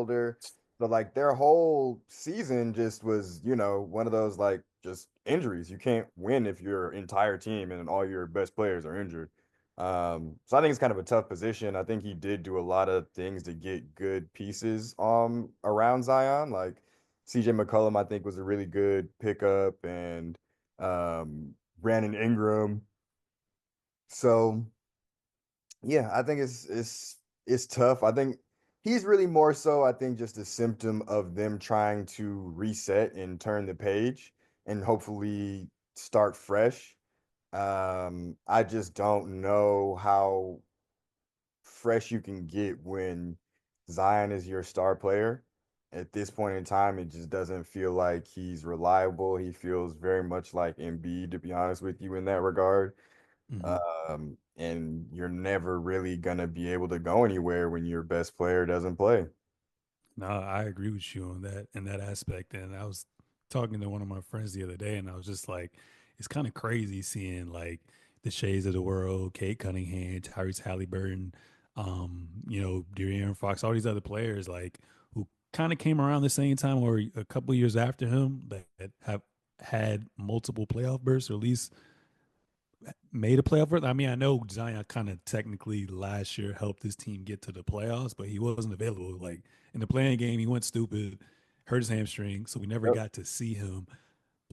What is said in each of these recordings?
fielder. But like their whole season just was, one of those like just injuries. You can't win if your entire team and all your best players are injured. So I think it's kind of a tough position. I think he did do a lot of things to get good pieces around Zion. Like CJ McCollum, I think was a really good pickup, and Brandon Ingram. So yeah, I think it's tough. I think he's really more so, I think, just a symptom of them trying to reset and turn the page and hopefully start fresh. I just don't know how fresh you can get when Zion is your star player. At this point in time, it just doesn't feel like he's reliable. He feels very much like Embiid, to be honest with you, in that regard. Mhm. And you're never really gonna be able to go anywhere when your best player doesn't play. No, I agree with you on that in that aspect. And I was talking to one of my friends the other day, and I was just like, it's kind of crazy seeing like the Shays of the world, Kate Cunningham, Tyrese Halliburton, De'Aaron Fox, all these other players like who kind of came around the same time or a couple years after him that have had multiple playoff bursts or at least made a playoff berth. I mean, I know Zion kind of technically last year helped his team get to the playoffs, but he wasn't available. Like in the playing game, he went stupid, hurt his hamstring, so we never Yep. got to see him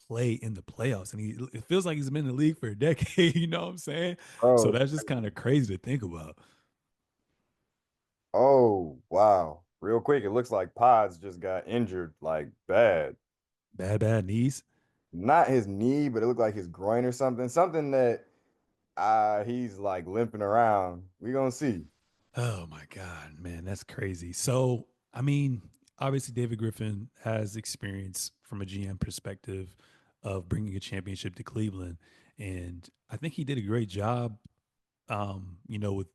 play in the playoffs. And it feels like he's been in the league for a decade. You know what I'm saying? So Oh, that's just kind of crazy to think about. oh, wow. Real quick, it looks like Pods just got injured, like bad. Bad knees. Not his knee, but it looked like his groin or something. Something that he's like limping around. We gonna see. Oh my God, man, that's crazy. So, I mean, obviously, David Griffin has experience from a GM perspective of bringing a championship to Cleveland, and I think he did a great job. With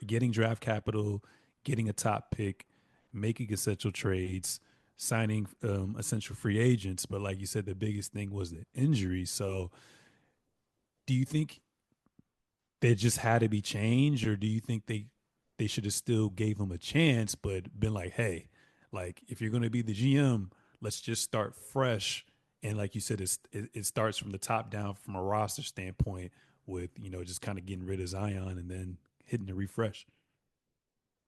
getting draft capital, getting a top pick, making essential trades, signing essential free agents. But like you said, the biggest thing was the injury. So, do you think they just had to be changed, or do you think they should have still gave him a chance, but been like, hey, like if you're going to be the GM, let's just start fresh. And like you said, it starts from the top down from a roster standpoint with just kind of getting rid of Zion and then hitting the refresh.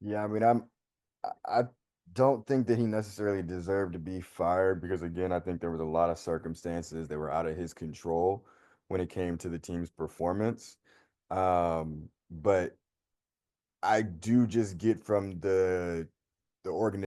Yeah, I mean, I don't think that he necessarily deserved to be fired because again, I think there was a lot of circumstances that were out of his control when it came to the team's performance. But I do just get from the organization